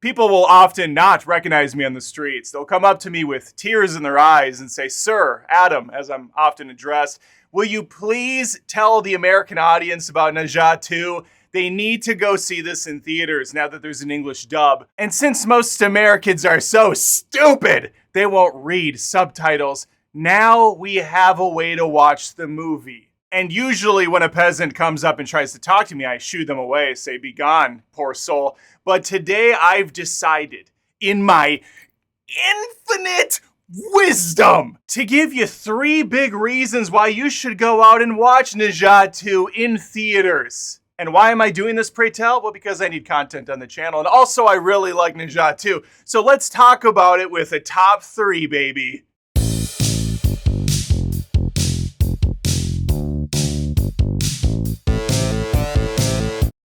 People will often not recognize me on the streets. They'll come up to me with tears in their eyes and say, "Sir, Adam," as I'm often addressed, "will you please tell the American audience about Ne Zha 2? They need to go see this in theaters now that there's an English dub." And since most Americans are so stupid, they won't read subtitles, now we have a way to watch the movie. And usually when a peasant comes up and tries to talk to me, I shoo them away, say, "Be gone, poor soul." But today I've decided, in my infinite wisdom, to give you 3 big reasons why you should go out and watch Ne Zha 2 in theaters. And why am I doing this, pray tell? Well, because I need content on the channel. And also I really like Ne Zha 2. So let's talk about it with a top 3, baby.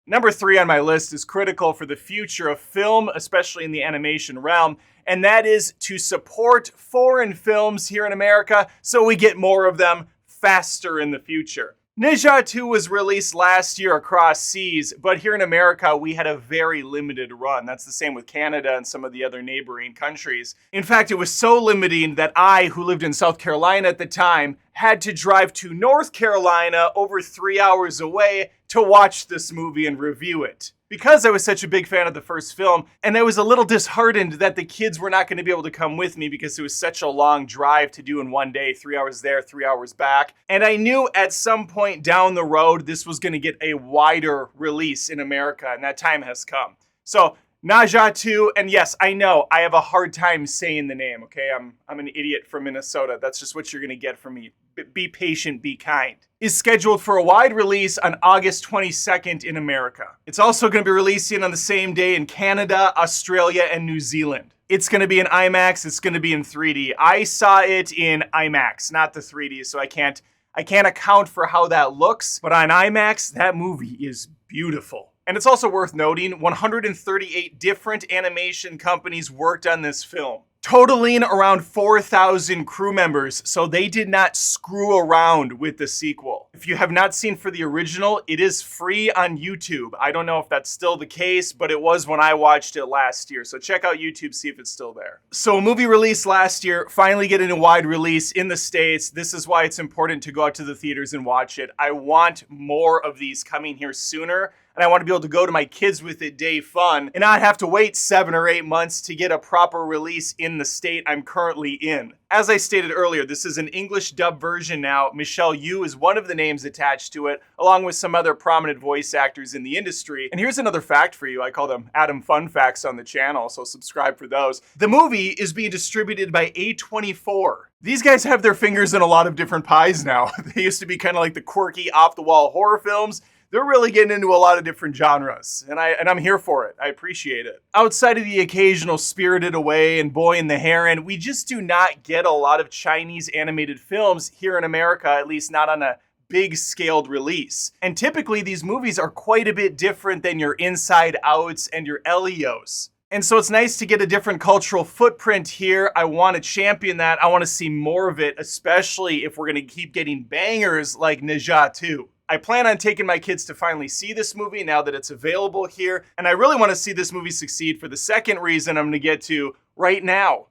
Number 3 on my list is critical for the future of film, especially in the animation realm, and that is to support foreign films here in America so we get more of them faster in the future. Ne Zha 2 was released last year across seas, but here in America, we had a very limited run. That's the same with Canada and some of the other neighboring countries. In fact, it was so limiting that I, who lived in South Carolina at the time, had to drive to North Carolina over 3 hours away to watch this movie and review it. Because I was such a big fan of the first film, and I was a little disheartened that the kids were not going to be able to come with me because it was such a long drive to do in one day, 3 hours there, 3 hours back. And I knew at some point down the road, this was going to get a wider release in America, and that time has come. So, Ne Zha 2, and yes, I know, I have a hard time saying the name, okay? I'm an idiot from Minnesota. That's just what you're going to get from me. Be patient, be kind. Is scheduled for a wide release on August 22nd in America. It's also going to be releasing on the same day in Canada, Australia, and New Zealand. It's going to be in IMAX, it's going to be in 3D. I saw it in IMAX, not the 3D, so I can't account for how that looks, but on IMAX, that movie is beautiful. And it's also worth noting, 138 different animation companies worked on this film, totaling around 4,000 crew members, so they did not screw around with the sequel. If you have not seen for the original, it is free on YouTube. I don't know if that's still the case, but it was when I watched it last year, so check out YouTube, see if it's still there. So a movie released last year, finally getting a wide release in the States. This is why it's important to go out to the theaters and watch it. I want more of these coming here sooner, and I want to be able to go to my kids with it day fun and not have to wait 7 or 8 months to get a proper release in the state I'm currently in. As I stated earlier, this is an English dub version now. Michelle Yeoh is one of the names attached to it, along with some other prominent voice actors in the industry. And here's another fact for you. I call them Adam Fun Facts on the channel, so subscribe for those. The movie is being distributed by A24. These guys have their fingers in a lot of different pies now. They used to be kind of like the quirky, off-the-wall horror films. They're really getting into a lot of different genres, and I'm here for it. I appreciate it. Outside of the occasional Spirited Away and Boy and the Heron, we just do not get a lot of Chinese animated films here in America, at least not on a big scaled release. And typically these movies are quite a bit different than your Inside Outs and your Elios. And so it's nice to get a different cultural footprint here. I want to champion that. I want to see more of it, especially if we're going to keep getting bangers like Ne Zha 2. I plan on taking my kids to finally see this movie now that it's available here, and I really want to see this movie succeed for the second reason I'm going to get to right now.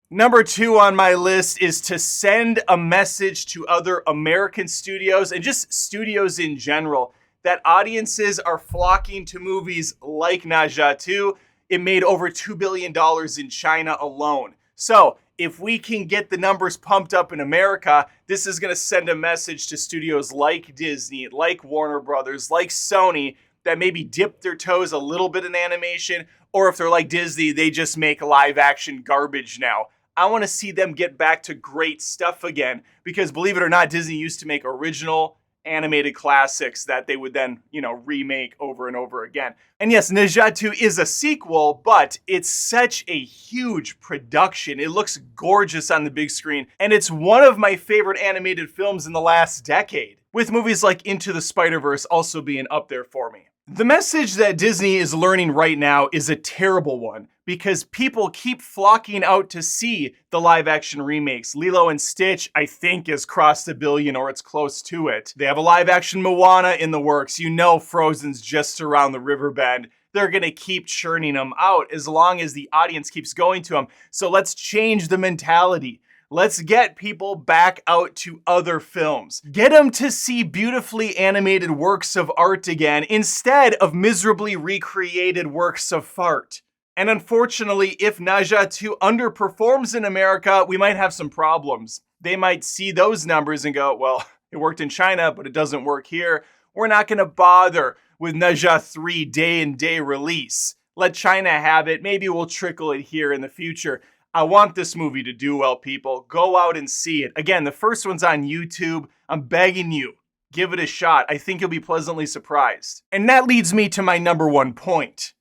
Number 2 on my list is to send a message to other American studios and just studios in general that audiences are flocking to movies like Ne Zha 2. It made over $2 billion in China alone. So if we can get the numbers pumped up in America, this is going to send a message to studios like Disney, like Warner Brothers, like Sony, that maybe dip their toes a little bit in animation, or if they're like Disney, they just make live action garbage now. I want to see them get back to great stuff again, because believe it or not, Disney used to make original animated classics that they would then, remake over and over again. And yes, Ne Zha 2 is a sequel, but it's such a huge production. It looks gorgeous on the big screen, and it's one of my favorite animated films in the last decade, with movies like Into the Spider-Verse also being up there for me. The message that Disney is learning right now is a terrible one, because people keep flocking out to see the live-action remakes. Lilo and Stitch, I think, has crossed $1 billion, or it's close to it. They have a live-action Moana in the works. Frozen's just around the river bend. they're going to keep churning them out as long as the audience keeps going to them. So let's change the mentality. Let's get people back out to other films. Get them to see beautifully animated works of art again instead of miserably recreated works of fart. And unfortunately, if Ne Zha 2 underperforms in America, we might have some problems. They might see those numbers and go, well, it worked in China, but it doesn't work here. We're not going to bother with Ne Zha 3 day-and-day release. Let China have it. Maybe we'll trickle it here in the future. I want this movie to do well, people. Go out and see it. Again, the first one's on YouTube. I'm begging you, give it a shot. I think you'll be pleasantly surprised. And that leads me to my number one point.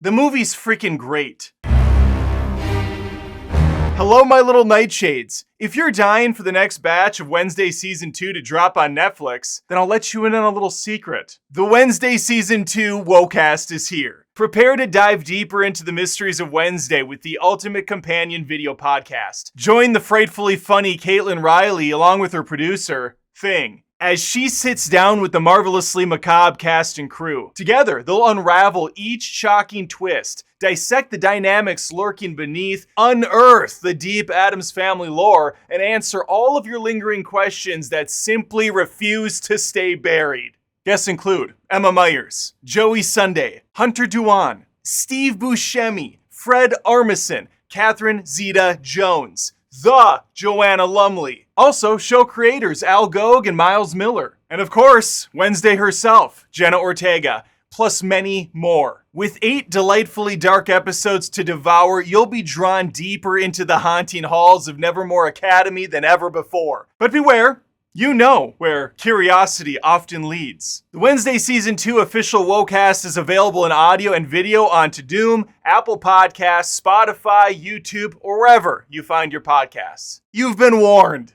The movie's freaking great. Hello, my little nightshades. If you're dying for the next batch of Wednesday Season 2 to drop on Netflix, then I'll let you in on a little secret. The Wednesday Season 2 Wocast is here. Prepare to dive deeper into the mysteries of Wednesday with the ultimate companion video podcast. Join the frightfully funny Caitlin Riley along with her producer, Thing, as she sits down with the marvelously macabre cast and crew. Together, they'll unravel each shocking twist, dissect the dynamics lurking beneath, unearth the deep Addams Family lore, and answer all of your lingering questions that simply refuse to stay buried. Guests include Emma Myers, Joey Sunday, Hunter Duan, Steve Buscemi, Fred Armisen, Catherine Zeta-Jones, the Joanna Lumley. Also, show creators Al Gogue and Miles Miller. And of course, Wednesday herself, Jenna Ortega, plus many more. With 8 delightfully dark episodes to devour, you'll be drawn deeper into the haunting halls of Nevermore Academy than ever before. But beware, you know where curiosity often leads. The Wednesday Season 2 official Wocast is available in audio and video on Tudum, Apple Podcasts, Spotify, YouTube, or wherever you find your podcasts. You've been warned.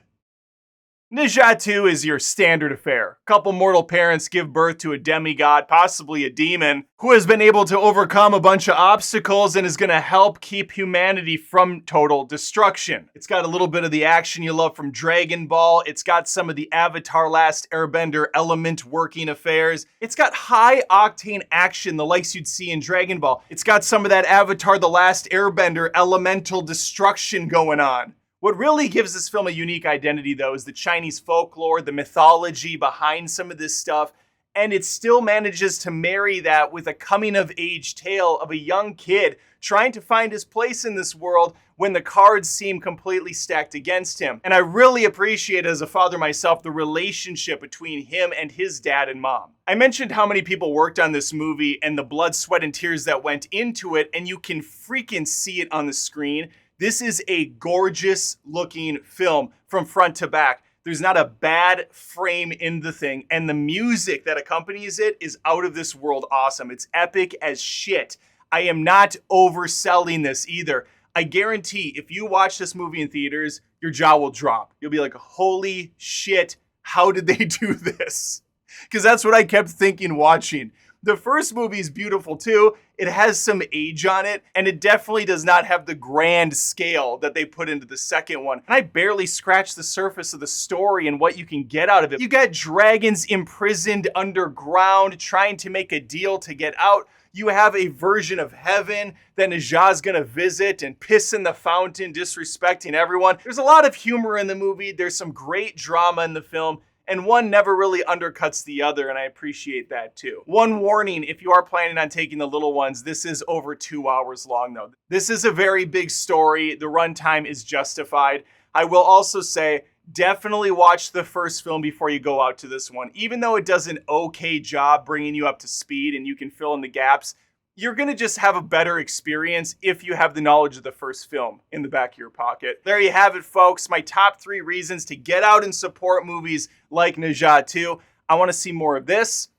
Ne Zha 2 is your standard affair. A couple mortal parents give birth to a demigod, possibly a demon, who has been able to overcome a bunch of obstacles and is going to help keep humanity from total destruction. It's got a little bit of the action you love from Dragon Ball. It's got some of the Avatar Last Airbender element working affairs. It's got high-octane action, the likes you'd see in Dragon Ball. It's got some of that Avatar The Last Airbender elemental destruction going on. What really gives this film a unique identity, though, is the Chinese folklore, the mythology behind some of this stuff, and it still manages to marry that with a coming-of-age tale of a young kid trying to find his place in this world when the cards seem completely stacked against him. And I really appreciate, as a father myself, the relationship between him and his dad and mom. I mentioned how many people worked on this movie and the blood, sweat, and tears that went into it, and you can freaking see it on the screen. This is a gorgeous looking film from front to back. There's not a bad frame in the thing, and the music that accompanies it is out of this world awesome. It's epic as shit. I am not overselling this either. I guarantee if you watch this movie in theaters, your jaw will drop. You'll be like, holy shit, how did they do this? Because that's what I kept thinking watching. The first movie is beautiful too. It has some age on it, and it definitely does not have the grand scale that they put into the second one. And I barely scratched the surface of the story and what you can get out of it. You got dragons imprisoned underground trying to make a deal to get out. You have a version of heaven that Ne Zha's gonna visit and piss in the fountain, disrespecting everyone. There's a lot of humor in the movie. There's some great drama in the film. And one never really undercuts the other, and I appreciate that too. One warning, if you are planning on taking the little ones, this is over 2 hours long though. This is a very big story. The runtime is justified. I will also say, definitely watch the first film before you go out to this one. Even though it does an okay job bringing you up to speed and you can fill in the gaps, you're going to just have a better experience if you have the knowledge of the first film in the back of your pocket. There you have it, folks. My top 3 reasons to get out and support movies like Ne Zha 2. I want to see more of this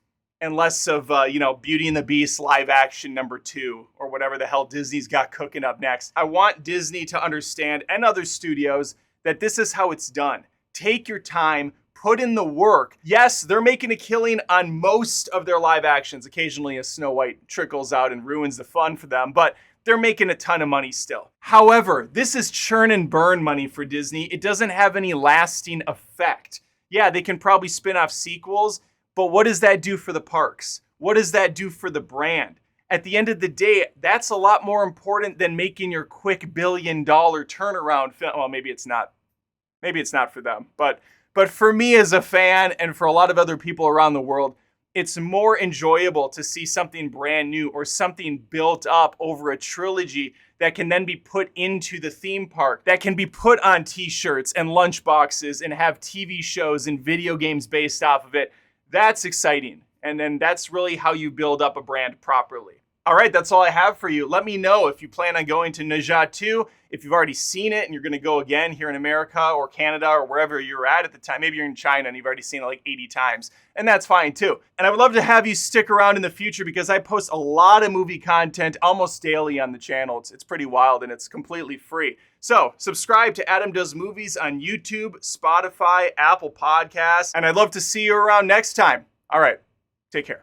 and less of, Beauty and the Beast live action number 2 or whatever the hell Disney's got cooking up next. I want Disney to understand, and other studios, that this is how it's done. Take your time. Put in the work. Yes, they're making a killing on most of their live actions. Occasionally a Snow White trickles out and ruins the fun for them, but they're making a ton of money still. However, this is churn and burn money for Disney. It doesn't have any lasting effect. Yeah, they can probably spin off sequels, but what does that do for the parks? What does that do for the brand? at the end of the day, that's a lot more important than making your quick billion-dollar turnaround film. Well, maybe it's not. Maybe it's not for them. But for me as a fan and for a lot of other people around the world, it's more enjoyable to see something brand new or something built up over a trilogy that can then be put into the theme park, that can be put on t-shirts and lunchboxes and have TV shows and video games based off of it. That's exciting. And then that's really how you build up a brand properly. All right, that's all I have for you. Let me know if you plan on going to Ne Zha 2, if you've already seen it and you're gonna go again here in America or Canada or wherever you're at the time. Maybe you're in China and you've already seen it like 80 times, and that's fine too. And I would love to have you stick around in the future because I post a lot of movie content almost daily on the channel. It's pretty wild and it's completely free. So subscribe to Adam Does Movies on YouTube, Spotify, Apple Podcasts, and I'd love to see you around next time. All right, take care.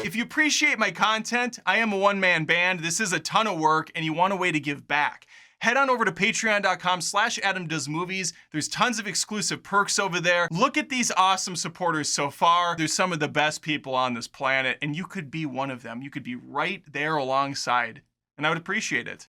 If you appreciate my content, I am a one-man band. This is a ton of work and you want a way to give back. Head on over to patreon.com/AdamDoesMovies. There's tons of exclusive perks over there. Look at these awesome supporters so far. There's some of the best people on this planet and you could be one of them. You could be right there alongside and I would appreciate it.